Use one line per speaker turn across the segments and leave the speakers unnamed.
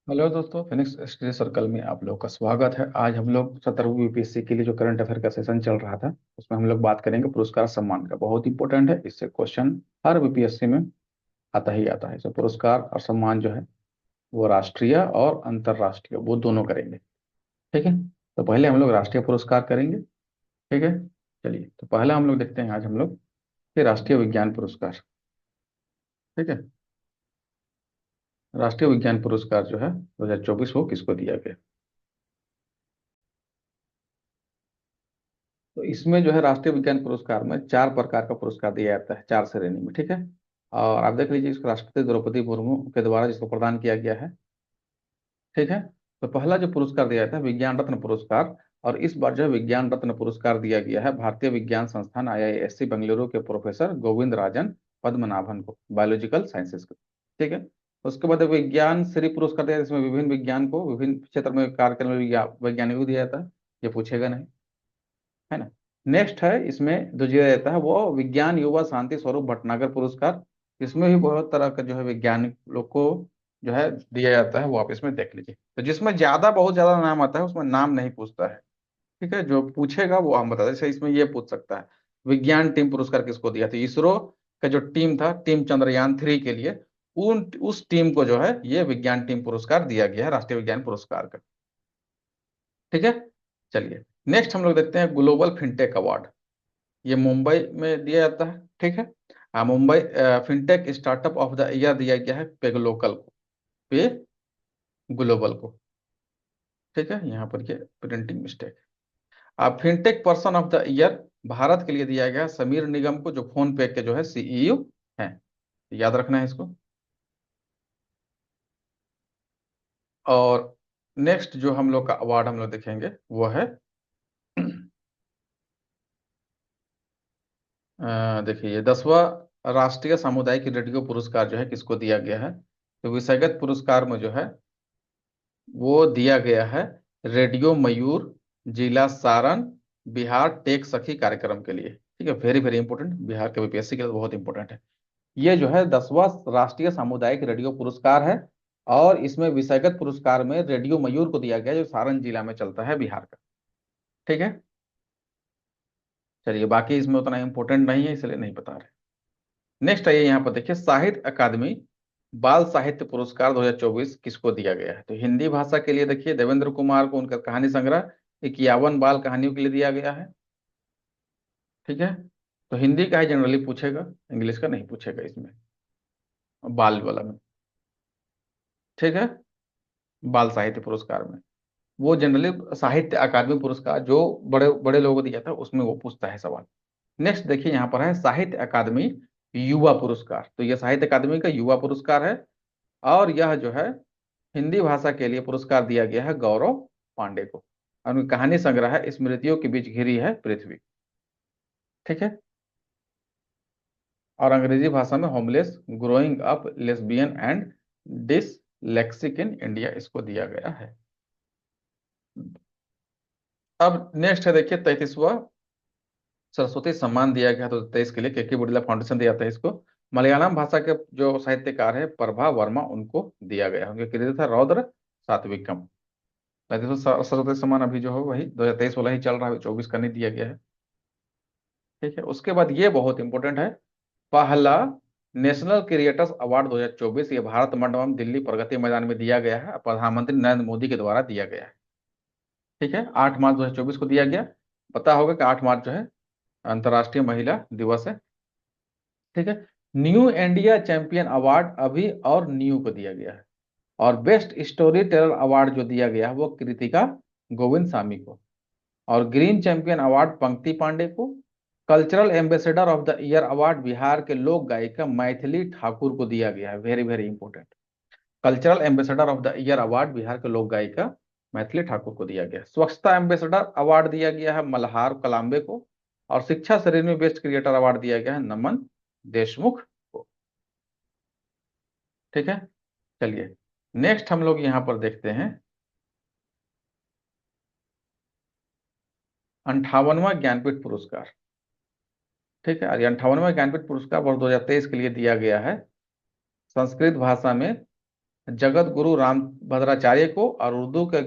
Hello दोस्तों, Phoenix study circle में आप लोगों का स्वागत है। आज हम लोग 17वीं यूपीएससी के लिए जो करंट अफेयर का सेशन चल रहा था उसमें हम लोग बात करेंगे पुरस्कार सम्मान का। बहुत इंपॉर्टेंट है, इससे क्वेश्चन हर यूपीएससी में आता ही आता है। तो पुरस्कार और सम्मान जो है वो राष्ट्रीय और अंतर्राष्ट्रीय वो दोनों करेंगे। ठीक है, तो पहले हम लोग राष्ट्रीय पुरस्कार करेंगे। ठीक है, चलिए तो पहला हम लोग देखते हैं आज हम लोग कि राष्ट्रीय विज्ञान पुरस्कार। ठीक है, राष्ट्रीय विज्ञान पुरस्कार जो है 2024 वो किसको दिया गया। तो इसमें जो है राष्ट्रीय विज्ञान पुरस्कार में चार प्रकार का पुरस्कार दिया जाता है, चार श्रेणी में। ठीक है, और आप देख लीजिए इसको राष्ट्रपति द्रौपदी मुर्मू के द्वारा जिसको प्रदान किया गया है। ठीक है, तो पहला जो पुरस्कार दिया जाता है विज्ञान रत्न पुरस्कार। और इस बार जो है विज्ञान रत्न पुरस्कार दिया गया है भारतीय विज्ञान संस्थान आईआईएससी बेंगलुरु के प्रोफेसर गोविंद राजन पद्मनाभन को, बायोलॉजिकल साइंसेज को। ठीक है, उसके बाद विज्ञान श्री पुरस्कार दिया जाता है, इसमें विभिन्न विज्ञान को विभिन्न क्षेत्र में कार्य करने वाले वैज्ञानिक को दिया जाता है। ये पूछेगा नहीं, है ना। नेक्स्ट है इसमें जो दिया जाता है वो विज्ञान युवा शांति स्वरूप भटनागर पुरस्कार। इसमें भी बहुत तरह का जो है वैज्ञानिक लोग को जो है दिया जाता है, वो आप इसमें देख लीजिए। तो जिसमें ज्यादा बहुत ज्यादा नाम आता है उसमें नाम नहीं पूछता है। ठीक है, जो पूछेगा वो हम बता दें। जैसे इसमें ये पूछ सकता है विज्ञान टीम पुरस्कार किसको दिया था। इसरो का जो टीम था, टीम चंद्रयान 3 के लिए, उन उस टीम को जो है ये विज्ञान टीम पुरस्कार दिया गया है, राष्ट्रीय विज्ञान पुरस्कार का। ठीक है, चलिए नेक्स्ट हम लोग देखते हैं ग्लोबल फिनटेक अवार्ड। ये मुंबई में दिया जाता है। ठीक है, Mumbai fintech startup of the year दिया गया है पे लोकल को, पे ग्लोबल को। ठीक है, यहाँ पर ये प्रिंटिंग मिस्टेक है। Fintech person of the year Bharat के लिए दिया गया है समीर निगम को, जो फोन पे के जो है सीईओ हैं। याद रखना है इसको। और नेक्स्ट जो हम लोग का अवार्ड हम लोग देखेंगे वो है देखिए ये 10वां राष्ट्रीय सामुदायिक रेडियो पुरस्कार जो है किसको दिया गया है। तो विषयगत पुरस्कार में जो है वो दिया गया है रेडियो मयूर, जिला सारण, बिहार टेक सखी कार्यक्रम के लिए। ठीक है, वेरी वेरी इंपॉर्टेंट, बिहार के बीपीएससी के लिए बहुत इंपॉर्टेंट है। ये जो है 10वां राष्ट्रीय सामुदायिक रेडियो पुरस्कार है। और इसमें विषयगत पुरस्कार में रेडियो मयूर को दिया गया जो सारण जिला में चलता है, बिहार का। ठीक है, चलिए बाकी इसमें उतना इंपॉर्टेंट नहीं है इसलिए नहीं बता रहे। नेक्स्ट आइए यहाँ पर देखिए साहित्य अकादमी बाल साहित्य पुरस्कार 2024 किसको दिया गया है। तो हिंदी भाषा के लिए देखिए देवेंद्र कुमार को, उनका कहानी संग्रह 51 बाल कहानियों के लिए दिया गया है। ठीक है, तो हिंदी का ही जनरली पूछेगा, इंग्लिश का नहीं पूछेगा इसमें, बाल वाला में। ठीक है, बाल साहित्य पुरस्कार में वो जनरली साहित्य अकादमी पुरस्कार जो बड़े बड़े लोगों को दिया था उसमें वो पूछता है सवाल। नेक्स्ट देखिए यहाँ पर है साहित्य अकादमी युवा पुरस्कार। तो ये साहित्य अकादमी का युवा पुरस्कार है। और यह जो है हिंदी भाषा के लिए पुरस्कार दिया गया है गौरव पांडे को। और उनकी कहानी संग्रह है स्मृतियों के बीच घिरी है पृथ्वी। ठीक है, और अंग्रेजी भाषा में homeless growing up lesbian and dyslexic in India इसको दिया गया है। अब नेक्स्ट है देखिए 33वां सरस्वती सम्मान दिया गया। तो 23 के लिए के बिड़ला फाउंडेशन दिया जाता है इसको। मलयालम भाषा के जो साहित्यकार है प्रभा वर्मा उनको दिया गया है, उनके कृतित्व था रौद्र सात्विकम। सरस्वती सम्मान अभी जो है वही 2023 वाला ही चल रहा है, 24 का नहीं दिया गया है। ठीक है, उसके बाद ये बहुत इंपॉर्टेंट है, पहला नेशनल क्रिएटर्स अवार्ड 2024 ये भारत मंडपम दिल्ली प्रगति मैदान में दिया गया है, प्रधानमंत्री नरेंद्र मोदी के द्वारा दिया गया है। ठीक है, 8 मार्च 2024 को दिया गया। पता होगा कि 8 मार्च जो है अंतर्राष्ट्रीय महिला दिवस है। ठीक है, न्यू इंडिया चैंपियन अवार्ड अभी और न्यू को दिया गया है। और बेस्ट स्टोरी टेलर अवार्ड जो दिया गया है वो कृतिका गोविंद स्वामी को। और ग्रीन चैंपियन अवार्ड पंक्ति पांडे को। Cultural ambassador of the year award Bihar के लोक गायिका मैथिली ठाकुर को दिया गया है, very very important. Cultural ambassador of the year award Bihar के लोक गायिका मैथिली ठाकुर को दिया गया। स्वच्छता एम्बेसडर अवार्ड दिया गया है मल्हार कलाम्बे को। और शिक्षा श्रेणी में बेस्ट क्रिएटर अवार्ड दिया गया है नमन देशमुख को। ठीक है, चलिए नेक्स्ट हम लोग यहाँ पर देखते हैं 58वां ज्ञानपीठ पुरस्कार। ठीक है, और 58वां ज्ञानपीठ पुरस्कार वर्ष 2023 के लिए दिया गया है संस्कृत भाषा में जगत गुरु राम भद्राचार्य को, और उर्दू के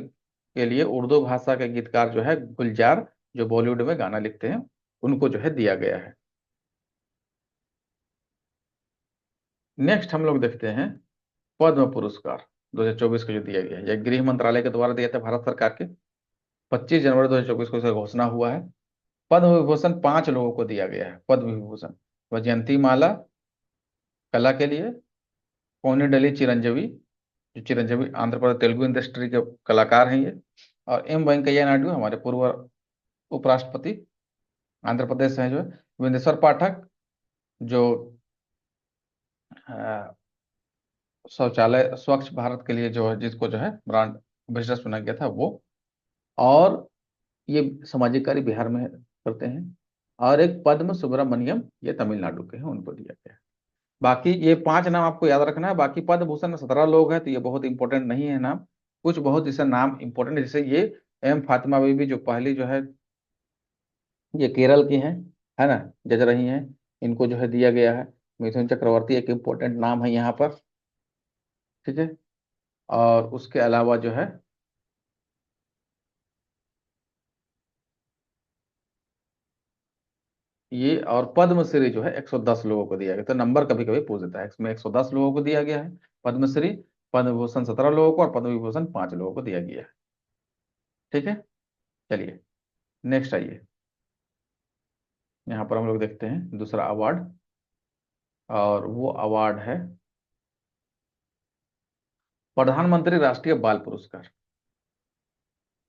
लिए उर्दू भाषा के गीतकार जो है गुलजार, जो बॉलीवुड में गाना लिखते हैं, उनको जो है दिया गया है। नेक्स्ट हम लोग देखते हैं पद्म पुरस्कार 2024 को जो दिया गया है, यह गृह मंत्रालय के द्वारा दिया था भारत सरकार के। 25 जनवरी 2024 को इसका घोषणा हुआ है। पद्म विभूषण 5 लोगों को दिया गया है, पद्म विभूषण। वैजयंती माला कला के लिए, कोनिडली चिरंजीवी, जो चिरंजीवी आंध्र प्रदेश तेलुगु इंडस्ट्री के कलाकार हैं ये, और एम वेंकैया नायडू हमारे पूर्व उपराष्ट्रपति आंध्र प्रदेश से हैं जो है, विंदेश्वर पाठक जो अ, शौचालय स्वच्छ भारत के लिए जो है, जिसको जो है ब्रांड एम्बेसडर चुना गया था वो, और ये सामाजिक कार्य बिहार में करते हैं, और एक पद्म सुब्रमण्यम, ये तमिलनाडु के हैं, उनको दिया गया है। बाकी ये 5 नाम आपको याद रखना है। बाकी पद्म भूषण में 17 लोग हैं, तो ये बहुत इंपॉर्टेंट नहीं है नाम। कुछ बहुत जैसे नाम इंपॉर्टेंट है, जैसे ये एम फातिमा बीबी, जो पहली जो है ये केरल की हैं, है ना, जज रही हैं, इनको जो है दिया गया है। मिथुन चक्रवर्ती एक इम्पोर्टेंट नाम है यहाँ पर, ठीक है। और उसके अलावा जो है ये, और पद्मश्री जो है 110 लोगों को दिया गया। तो नंबर कभी कभी पूछ देता है, इसमें 110 लोगों को दिया गया है पद्मश्री। पद्म भूषण 17 लोगों को, और पद्म विभूषण 5 लोगों को दिया गया है, ठीक है। चलिए नेक्स्ट आइए, यहाँ पर हम लोग देखते हैं दूसरा अवार्ड, और वो अवार्ड है प्रधानमंत्री राष्ट्रीय बाल पुरस्कार।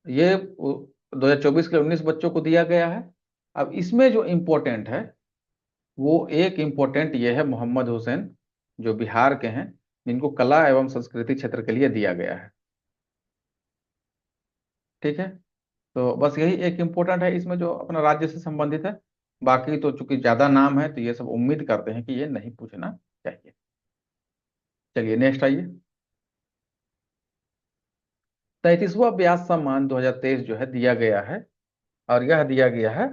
ये 2024 के 19 बच्चों को दिया गया है। अब इसमें जो इम्पोर्टेंट है, वो एक इम्पोर्टेंट ये है मोहम्मद हुसैन, जो बिहार के हैं, जिनको कला एवं संस्कृति क्षेत्र के लिए दिया गया है, ठीक है। तो बस यही एक इम्पोर्टेंट है इसमें, जो अपना राज्य से संबंधित है। बाकी तो चूंकि ज्यादा नाम है, तो ये सब उम्मीद करते हैं कि ये नहीं पूछना चाहिए। चलिए नेक्स्ट आइए। 33वां व्यास सम्मान 2023 जो है दिया गया है, और यह दिया गया है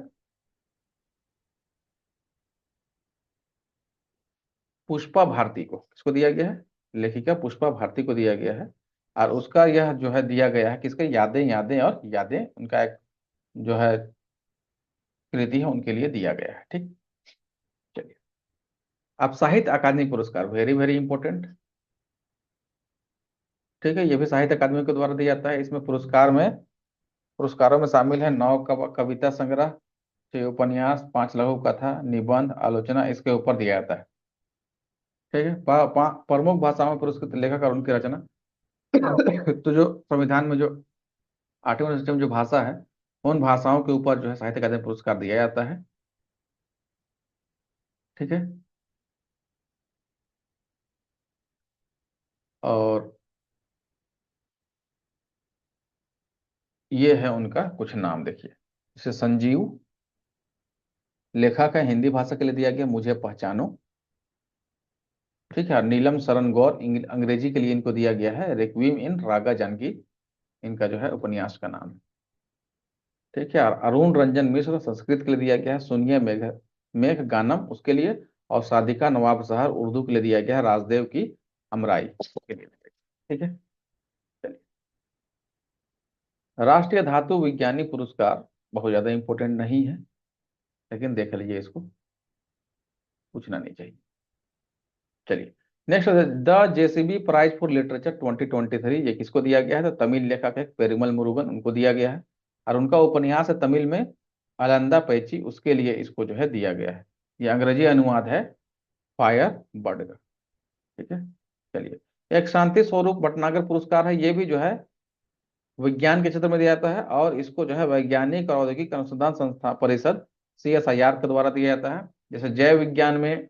पुष्पा भारती को। इसको दिया गया है, लेखिका पुष्पा भारती को दिया गया है। और उसका यह जो है दिया गया है किसके, यादें यादें और यादें, उनका एक जो है कृति है, उनके लिए दिया गया है, ठीक। चलिए, अब साहित्य अकादमी पुरस्कार, वेरी वेरी इंपॉर्टेंट, ठीक है। ये भी साहित्य अकादमी के द्वारा दिया जाता है। इसमें पुरस्कारों में शामिल है 9 कविता संग्रह, 6 उपन्यास, 5 लघु कथा, निबंध, आलोचना, इसके ऊपर दिया जाता है, ठीक है। प्रमुख भाषाओं में पुरस्कृत लेखक और उनकी रचना। तो जो संविधान में जो 8वें अनुच्छेद में जो भाषा है, उन भाषाओं के ऊपर जो है साहित्य अकादमी पुरस्कार दिया जाता है, ठीक है। और ये है उनका कुछ नाम, देखिए, जैसे संजीव, लेखक है, हिंदी भाषा के लिए दिया गया मुझे पहचानो, ठीक है। और नीलम शरण गौर, अंग्रेजी के लिए इनको दिया गया है रिक्विम इन रागा जानकी, इनका जो है उपन्यास का नाम है, ठीक है। और अरुण रंजन मिश्र, संस्कृत के लिए दिया गया है सुनिए मेघ मेघ गानम, उसके लिए। और साधिका नवाब शहर, उर्दू के लिए दिया गया है राजदेव की हमराई के लिए, ठीक है। चलिए, राष्ट्रीय धातु विज्ञानी पुरस्कार बहुत ज्यादा इंपॉर्टेंट नहीं है, लेकिन देख लीजिए, इसको पूछना नहीं चाहिए। चलिए next, the JCB prize for literature 2023, ये किसको दिया गया है, तो तमिल लेखक है पेरुमल मुरुगन, उनको दिया गया है। और उनका उपन्यास है तमिल में अलंदा पैची, उसके लिए इसको जो है दिया गया है। ये अंग्रेजी अनुवाद है फायर बर्ड का, ठीक है। चलिए, एक शांति स्वरूप भटनागर पुरस्कार है, ये भी जो है विज्ञान के क्षेत्र में दिया जाता है, और इसको जो है वैज्ञानिक और औद्योगिक अनुसंधान संस्था परिषद CSIR के द्वारा दिया जाता है। जैसे जैव विज्ञान में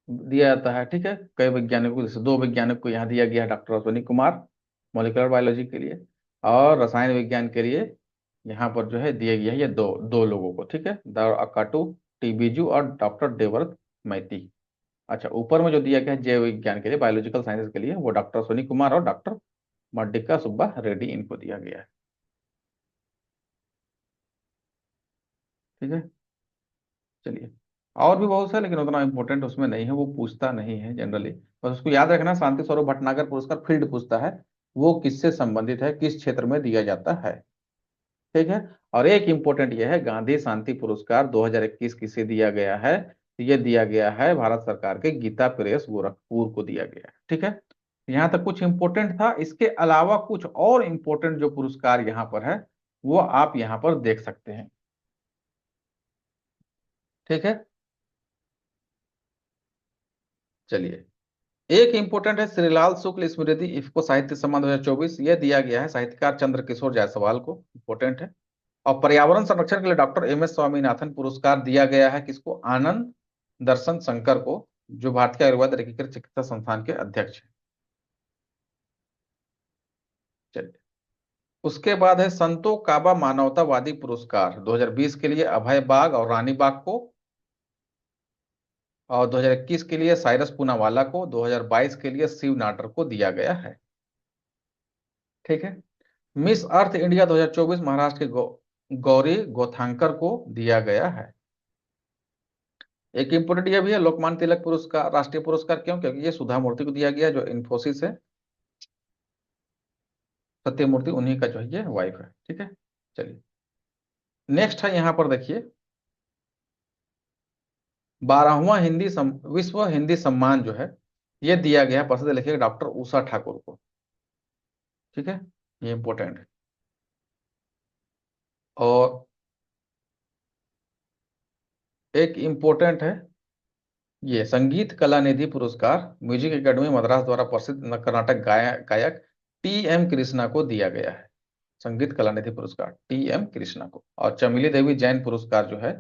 दिया जाता है, ठीक है, कई वैज्ञानिकों को, जैसे 2 वैज्ञानिक को यहाँ दिया गया है, doctor Ashwini Kumar molecular biology के लिए, और रसायन विज्ञान के लिए यहाँ पर जो है दिया गया है ये दो दो लोगों को, ठीक है, द अकाटू टी बिजू और डॉक्टर देवव्रत मैती। अच्छा, ऊपर में जो दिया गया है जैव विज्ञान के लिए, बायोलॉजिकल साइंसेज के लिए, वो डॉक्टर अश्विनी कुमार और डॉक्टर मड्डिका सुब्बा रेड्डी, इनको दिया गया है, ठीक है। चलिए, और भी बहुत सा, लेकिन उतना इंपॉर्टेंट उसमें नहीं है, वो पूछता नहीं है जनरली। बस उसको याद रखना, शांति स्वरूप भटनागर पुरस्कार फील्ड पूछता है, वो किससे संबंधित है, किस क्षेत्र में दिया जाता है। ठीक है। और एक इंपॉर्टेंट ये है, गांधी शांति पुरस्कार 2021 किसे दिया गया है? ये दिया गया है भारत सरकार के गीता प्रेस गोरखपुर को दिया गया है। ठीक है। यहाँ तक कुछ इंपॉर्टेंट था। इसके अलावा कुछ और इंपॉर्टेंट जो पुरस्कार यहाँ पर है, वो आप यहाँ पर देख सकते हैं। ठीक है। चलिए, एक इंपॉर्टेंट है श्रीलाल शुक्ल स्मृति इफ्को साहित्य सम्मान 2024, यह दिया गया है साहित्यकार चंद्र किशोर जायसवाल को। इंपॉर्टेंट है। और पर्यावरण संरक्षण के लिए डॉक्टर एम एस स्वामीनाथन पुरस्कार दिया गया है किसको? आनंद दर्शन शंकर को, जो भारतीय आयुर्वेद एकीकृत चिकित्सा संस्थान के अध्यक्ष हैं। चलिए, उसके बाद है संतो काबा मानवतावादी पुरस्कार 2020 के लिए अभय बाग और रानी बाग को, और 2021 के लिए साइरस पूनावाला को, 2022 के लिए शिव नाटर को दिया गया है। ठीक है। मिस अर्थ इंडिया 2024 महाराष्ट्र के गौरी गोथांकर को दिया गया है। एक इंपोर्टेंट ये भी है, लोकमान्य तिलक पुरस्कार राष्ट्रीय पुरस्कार, क्यों? क्योंकि ये सुधा मूर्ति को दिया गया, जो इन्फोसिस है, सत्य मूर्ति उन्हीं का जो है ये वाइफ है। ठीक है। चलिए, नेक्स्ट है यहाँ पर देखिए, 12वां विश्व हिंदी सम्मान जो है, ये दिया गया है प्रसिद्ध लेखक डॉक्टर उषा ठाकुर को। ठीक है। ये इंपॉर्टेंट है। और एक इंपॉर्टेंट है, ये संगीत कला निधि पुरस्कार म्यूजिक एकेडमी मद्रास द्वारा प्रसिद्ध कर्नाटक गायक टी एम कृष्णा को दिया गया है। संगीत कला निधि पुरस्कार टी एम कृष्णा को। और चमेली देवी जैन पुरस्कार जो है,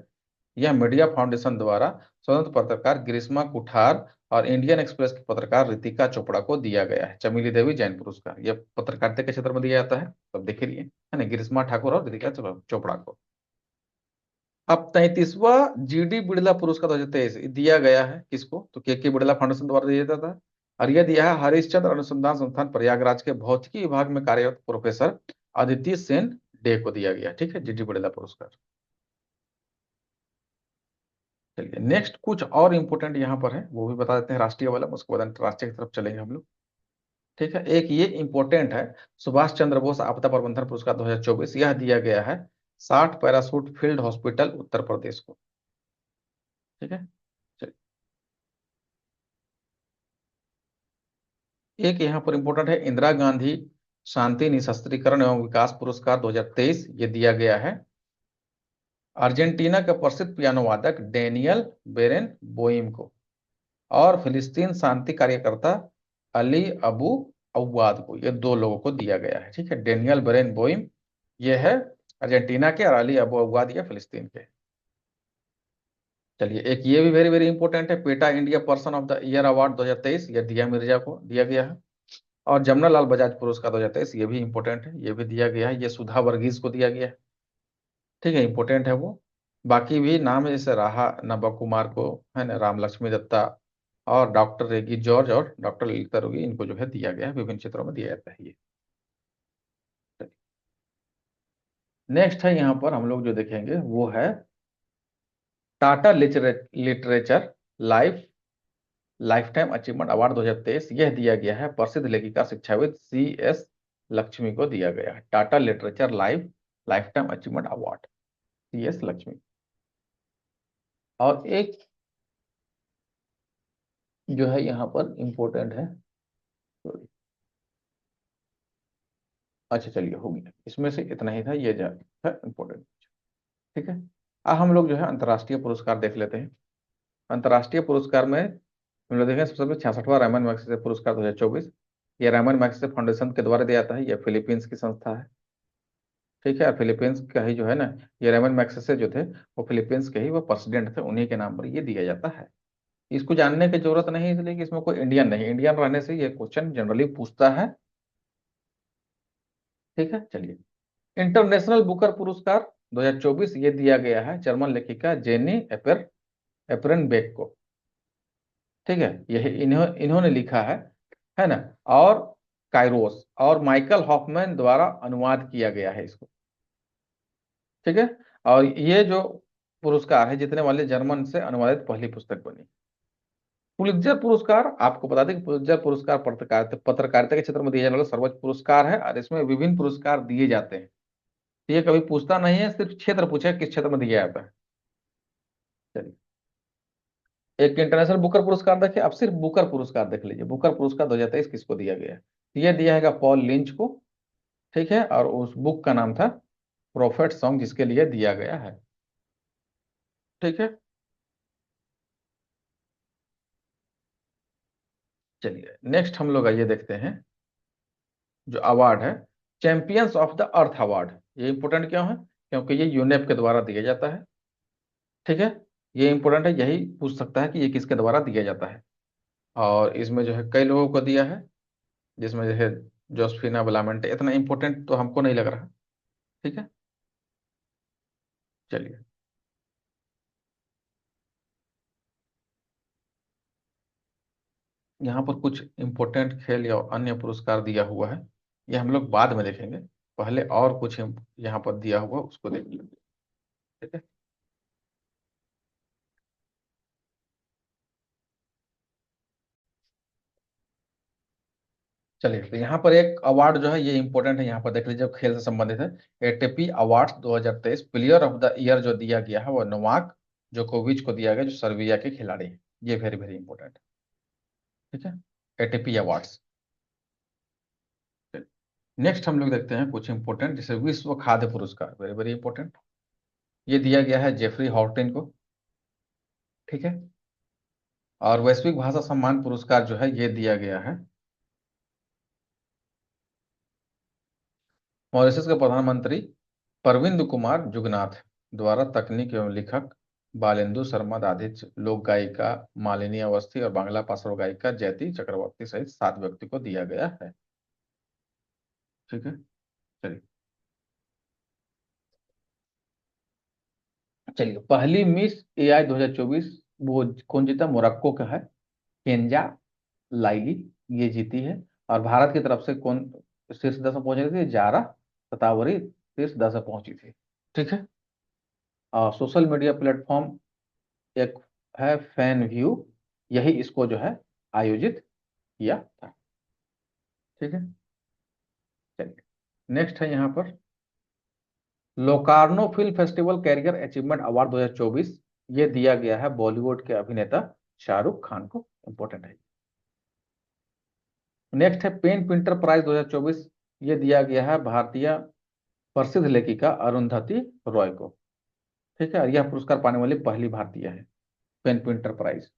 यह मीडिया फाउंडेशन द्वारा स्वतंत्र पत्रकार ग्रीष्मा कुठार और इंडियन एक्सप्रेस की पत्रकार रितिका चोपड़ा को दिया गया है। चमेली देवी जैन पुरस्कार यह पत्रकारिता के क्षेत्र में दिया जाता है, तब देख लिए है ना, ग्रीष्मा ठाकुर और रितिका चोपड़ा को। अब 33वां जीडी बिड़ला पुरस्कार 2023 दिया गया है किसको? तो के बिड़ला फाउंडेशन द्वारा दिया जाता है। और यह दिया है हरिश्चंद्र अनुसंधान संस्थान प्रयागराज के भौतिकी विभाग में कार्यरत प्रोफेसर अदिति सेन डे को दिया गया। ठीक है, जीडी बिड़ला पुरस्कार। चलिए, नेक्स्ट कुछ और इंपॉर्टेंट यहाँ पर है, वो भी बता देते हैं राष्ट्रीय वाला, उसके बाद अंतर्राष्ट्रीय की तरफ चलेंगे हम लोग। ठीक है। एक ये इंपॉर्टेंट है, सुभाष चंद्र बोस आपदा प्रबंधन पुरस्कार 2024, यह दिया गया है 60 parachute field hospital Uttar Pradesh को। ठीक है। चलिए, एक यहाँ पर इंपॉर्टेंट है, इंदिरा गांधी शांति निशस्त्रीकरण एवं विकास पुरस्कार 2023, ये दिया गया है अर्जेंटीना के प्रसिद्ध पियानो वादक डेनियल बेरेन बोइम को, और फिलिस्तीन शांति कार्यकर्ता अली अबू अव्वाद को, ये दो लोगों को दिया गया है। ठीक है, डेनियल बेरेन बोइम ये है अर्जेंटीना के, और अली अबू अव्वाद ये फिलिस्तीन के। चलिए, एक ये भी वेरी वेरी इंपॉर्टेंट है, PETA India person of the year award 2023, ये दिया मिर्जा को दिया गया है। और जमना लाल बजाज पुरस्कार 2023, ये भी इंपॉर्टेंट है, ये भी दिया गया है, ये सुधा वर्गीज को दिया गया है। ठीक है, इंपॉर्टेंट है वो। बाकी भी नाम है, जैसे राहा नबा कुमार को, है ना, राम लक्ष्मी दत्ता और डॉक्टर रेगी जॉर्ज और डॉक्टर ललिता रोगी, इनको जो है दिया गया है, विभिन्न क्षेत्रों में दिया जाता है ये। नेक्स्ट है यहाँ पर हम लोग जो देखेंगे वो है Tata literature life life time achievement award 2023, यह दिया गया है प्रसिद्ध लेखिका शिक्षाविद सी एस लक्ष्मी को दिया गया है। Tata literature lifetime achievement award C S Lakshmi. और एक जो है यहाँ पर इंपॉर्टेंट है, अच्छा चलिए हो गया, इसमें से इतना ही था, ये जो है इंपॉर्टेंट। ठीक है। अब हम लोग जो है अंतर्राष्ट्रीय पुरस्कार देख लेते हैं। अंतर्राष्ट्रीय पुरस्कार में हम लोग देखें, सबसे पहले 66वां रैमन मैग्सेसे पुरस्कार 2024, ये रैमन मैग्सेसे फाउंडेशन के द्वारा दिया जाता है, ये फिलीपींस की संस्था है। ठीक है, और फिलीपींस का ही जो है ना, ये रैमन मैग्सेसे जो थे, वो फिलीपींस के ही वो प्रेसिडेंट थे, उन्हीं के नाम पर ये दिया जाता है। इसको जानने की जरूरत नहीं, इसलिए कि इसमें कोई इंडियन नहीं, इंडियन रहने से ये क्वेश्चन जनरली पूछता है। ठीक है। चलिए, इंटरनेशनल बुकर पुरस्कार 2024, ये दिया गया है जर्मन लेखिका जेनी एपरनबेक को। ठीक है, यह इन्होंने लिखा है ना। और काइरोस और माइकल हॉफमैन द्वारा अनुवाद किया गया है इसको। ठीक है। और ये जो पुरस्कार है जीतने वाले जर्मन से अनुवादित पहली पुस्तक बनी। पुलित्जर पुरस्कार, आपको बता दें कि पुलित्जर पुरस्कार पत्रकारिता पत्रकारिता के क्षेत्र में दिया जाने वाला सर्वोच्च पुरस्कार है, और इसमें विभिन्न पुरस्कार दिए जाते हैं। तो ये कभी पूछता नहीं है, सिर्फ क्षेत्र पूछा किस क्षेत्र में दिया जाता है। चलिए, एक इंटरनेशनल बुकर पुरस्कार देखिए, अब सिर्फ बुकर पुरस्कार देख लीजिए। बुकर पुरस्कार 2023 किसको दिया गया है? ये दिया है पॉल लिंच को। ठीक है, और उस बुक का नाम था प्रोफेट सॉन्ग, जिसके लिए दिया गया है। ठीक है, चलिए नेक्स्ट हम लोग आइए देखते हैं जो अवार्ड है, champions of the earth award. ये इंपॉर्टेंट क्यों है? क्योंकि ये यूनेप के द्वारा दिया जाता है। ठीक है, ये इंपॉर्टेंट है, यही पूछ सकता है कि ये किसके द्वारा दिया जाता है। और इसमें जो है कई लोगों को दिया है, जिसमें जो है जोसेफिना बेलामेंटे। इतना इंपॉर्टेंट तो हमको नहीं लग रहा। ठीक है, चलिए। यहाँ पर कुछ इंपॉर्टेंट खेल या अन्य पुरस्कार दिया हुआ है, ये हम लोग बाद में देखेंगे। पहले और कुछ यहाँ पर दिया हुआ उसको देख लेंगे। ठीक है, चलिए। तो यहाँ पर एक अवार्ड जो है ये इंपॉर्टेंट है, यहाँ पर देख लीजिए, खेल से संबंधित है। ATP awards 2023 player of the year जो दिया गया है वो नोवाक जोकोविच को दिया गया, जो सर्बिया के खिलाड़ी हैं। ये वेरी वेरी इंपॉर्टेंट है। ठीक है, एटीपी अवार्ड्स। नेक्स्ट हम लोग देखते हैं कुछ इंपॉर्टेंट, जैसे विश्व खाद्य पुरस्कार, वेरी वेरी इंपॉर्टेंट। ये दिया गया है जेफरी हॉर्टिन को। ठीक है, और वैश्विक भाषा सम्मान पुरस्कार जो है ये दिया गया है मॉरिशस के प्रधानमंत्री परविंद कुमार जुगनाथ द्वारा तकनीक एवं लेखक बालेंदु शर्मा दाधिच, लोक गायिका मालिनी अवस्थी और बांग्ला पार्श्व गायिका जयति चक्रवर्ती सहित 7 व्यक्ति को दिया गया है। ठीक है, चलिए। चलिए, पहली मिस एआई 2024 वो कौन जीता? मोरक्को का है, केंजा लाइली, ये जीती है। और भारत की तरफ से कौन शीर्ष 10 में पहुंच रही थी? जारा सतावरी शीर्ष 10 में पहुंची थी। ठीक है, सोशल मीडिया प्लेटफॉर्म एक है फैन व्यू, यही इसको जो है आयोजित किया था। ठीक है, चलिए। नेक्स्ट है यहाँ पर Locarno film festival career achievement award 2024। ये दिया गया है बॉलीवुड के अभिनेता शाहरुख खान को। इंपॉर्टेंट है। नेक्स्ट है पेन प्रिंटर प्राइज 2024। ये दिया गया है भारतीय प्रसिद्ध लेखिका अरुंधति रॉय को। ठीक है, और यह पुरस्कार पाने वाली पहली भारतीय है, पेन प्रिंटर प्राइज।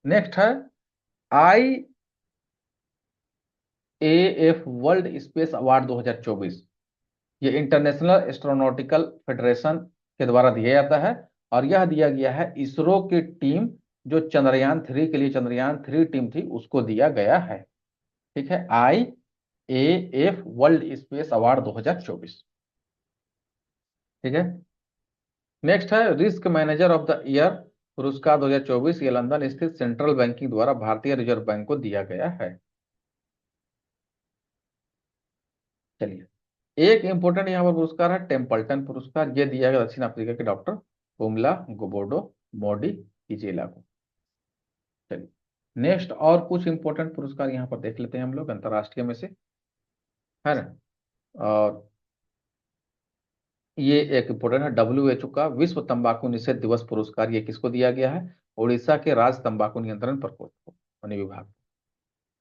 नेक्स्ट है I AF world space award 2024। ये इंटरनेशनल एस्ट्रोनॉटिकल फेडरेशन के द्वारा दिया जाता है, और यह दिया गया है इसरो की टीम, जो चंद्रयान 3 के लिए चंद्रयान 3 टीम थी उसको दिया गया है। ठीक है, I A F world space award 2024। ठीक है, नेक्स्ट है risk manager of the year पुरस्कार 2024। ये लंदन स्थित सेंट्रल बैंकिंग द्वारा भारतीय रिजर्व बैंक को दिया गया है। चलिए, एक इंपॉर्टेंट यहाँ पर पुरस्कार है टेम्पल्टन पुरस्कार। ये दिया गया दक्षिण अफ्रीका के डॉक्टर पुमला गोबोडो मोडी किजेला को। चलिए, नेक्स्ट और कुछ इंपॉर्टेंट पुरस्कार यहाँ पर देख लेते हैं हम लोग अंतर्राष्ट्रीय में से, है ना। और ये एक इंपॉर्टेंट है WHO का विश्व तंबाकू निषेध दिवस पुरस्कार। ये किसको दिया गया है? उड़ीसा के राज्य तंबाकू नियंत्रण प्रकोष्ठ को, वनी विभाग।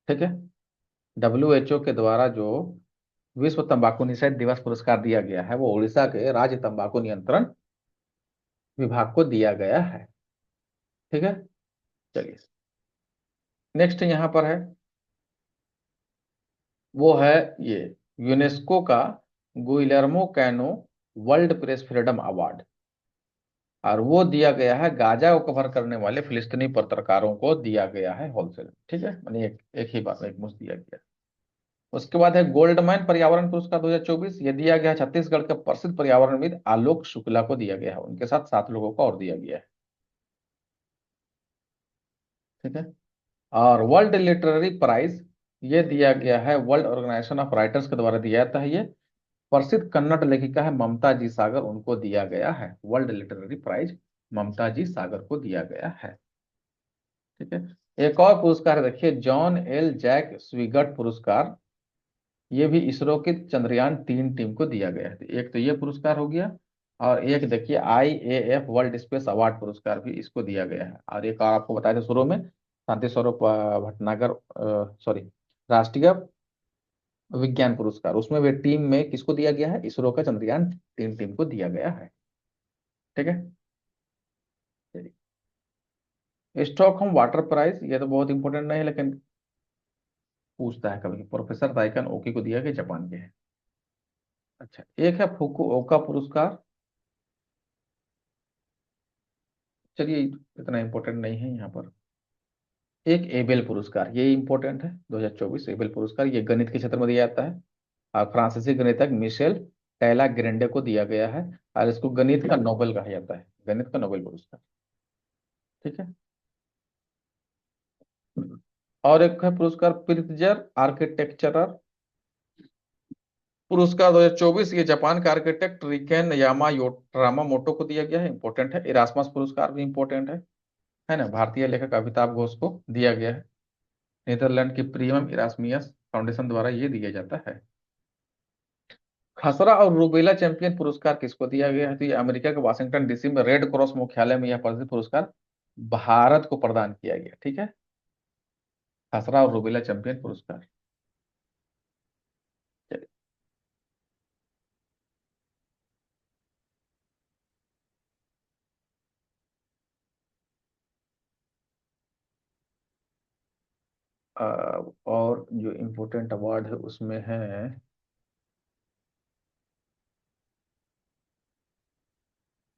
ठीक है, WHO के द्वारा जो विश्व तंबाकू निषेध दिवस पुरस्कार दिया गया है वो उड़ीसा के राज्य तंबाकू नियंत्रण विभाग को दिया गया है। ठीक है, चलिए। नेक्स्ट यहाँ पर है, वो है ये यूनेस्को का Guillermo canoe world press freedom award, और वो दिया गया है गाजा को कवर करने वाले फिलिस्तीनी पत्रकारों को दिया गया है होलसेल। ठीक है, मैंने एक ही बात में एक मुश्त दिया गया। उसके बाद है गोल्डमैन पर्यावरण पुरस्कार 2024। ये दिया गया छत्तीसगढ़ के प्रसिद्ध पर्यावरणविद आलोक शुक्ला को दिया गया है, उनके साथ 7 लोगों को और दिया गया है। ठीक है, और वर्ल्ड लिटरेरी प्राइज ये दिया गया है वर्ल्ड ऑर्गेनाइजेशन ऑफ राइटर्स के द्वारा दिया जाता है ये, प्रसिद्ध कन्नड़ लेखिका है ममता जी सागर, उनको दिया गया है वर्ल्ड लिटरेरी प्राइज, ममता जी सागर को दिया गया है। ठीक है। एक और पुरस्कार है, देखिए, जॉन एल जैक स्विगट पुरस्कार। ये भी इसरो की चंद्रयान 3 टीम को दिया गया है। एक तो ये पुरस्कार हो गया, और एक देखिए IAF वर्ल्ड स्पेस अवार्ड पुरस्कार भी इसको दिया गया है। और एक और आपको बताया था शुरू में, शांति स्वरूप भटनागर, सॉरी, राष्ट्रीय विज्ञान पुरस्कार, उसमें भी टीम में किसको दिया गया है, इसरो का चंद्रयान 3 टीम को दिया गया है। ठीक है। स्टॉकहोम वाटर प्राइज, ये तो बहुत इंपॉर्टेंट नहीं है, लेकिन पूछता है कभी, प्रोफेसर ताइकन ओकी को दिया गया, जापान के हैं। अच्छा, एक है फुकुओका पुरस्कार। चलिए, इतना इंपॉर्टेंट नहीं है यहाँ पर। एक एबेल पुरस्कार, ये इंपॉर्टेंट है, 2024 एबेल पुरस्कार, ये गणित के क्षेत्र में दिया जाता है, और फ्रांसीसी गणितज्ञ मिशेल टैला ग्रेंडे को दिया गया है, और इसको गणित का नोबेल कहा जाता है, गणित का नोबेल पुरस्कार। ठीक है। और एक है पुरस्कार प्रित्जर आर्किटेक्चरर पुरस्कार 2024, ये जापान के आर्किटेक्ट रिकेन यामामोटो को दिया गया है, इंपॉर्टेंट है। इरास्मस पुरस्कार भी इंपॉर्टेंट है ना, भारतीय लेखक अमिताभ घोष को दिया गया है। नीदरलैंड की प्रीमियम इरास्मियस फाउंडेशन द्वारा ये दिया जाता है। खसरा और रूबेला चैंपियन पुरस्कार किसको दिया गया है, तो ये अमेरिका के वाशिंगटन डीसी में रेड क्रॉस मुख्यालय में यह प्रसिद्ध पुरस्कार भारत को प्रदान किया गया। ठीक है, खसरा और रूबेला चैंपियन पुरस्कार। चलिए, और जो इम्पोर्टेंट अवार्ड है उसमें है,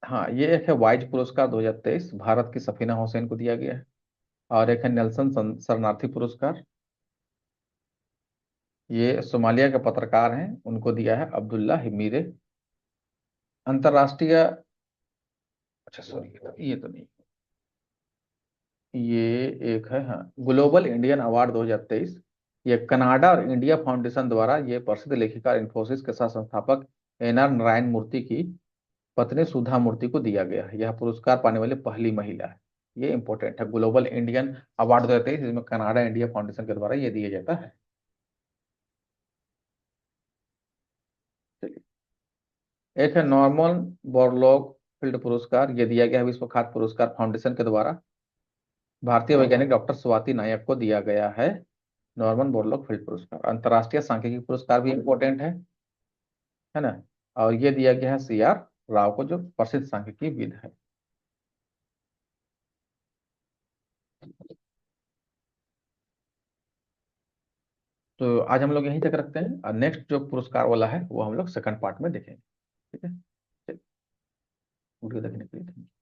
हाँ, ये एक है वाइज पुरस्कार 2023, भारत की सफीना हुसैन को दिया गया है। और एक है नेल्सन शरणार्थी पुरस्कार, ये सोमालिया के पत्रकार हैं, उनको दिया है अब्दुल्ला हिमीरे। अंतर्राष्ट्रीय, अच्छा सॉरी, ये तो नहीं, ये एक है, हाँ, ग्लोबल इंडियन अवार्ड 2023, ये कनाडा और इंडिया फाउंडेशन द्वारा ये प्रसिद्ध लेखिका इन्फोसिस के साथ संस्थापक NR नारायण मूर्ति की पत्नी सुधा मूर्ति को दिया गया है। यह पुरस्कार पाने वाली पहली महिला है। ये इंपॉर्टेंट है, ग्लोबल इंडियन अवार्ड 2023, इसमें कनाडा इंडिया फाउंडेशन के द्वारा ये दिया जाता है। चलिए, एक है नॉर्मन बोरलॉग फील्ड पुरस्कार, ये दिया गया है विश्व खाद्य पुरस्कार फाउंडेशन के द्वारा, भारतीय वैज्ञानिक डॉक्टर स्वाति नायक को दिया गया है नॉर्मन बोरलॉग फील्ड पुरस्कार। अंतर्राष्ट्रीय सांख्यिकी पुरस्कार भी इंपॉर्टेंट है ना, और ये दिया गया है CR राव को, जो प्रसिद्ध सांख्यिकी विद है। तो आज हम लोग यहीं तक रखते हैं, और नेक्स्ट जो पुरस्कार वाला है वो हम लोग सेकंड पार्ट में देखेंगे। ठीक है। चलिए, वीडियो देखने के लिए धन्यवाद।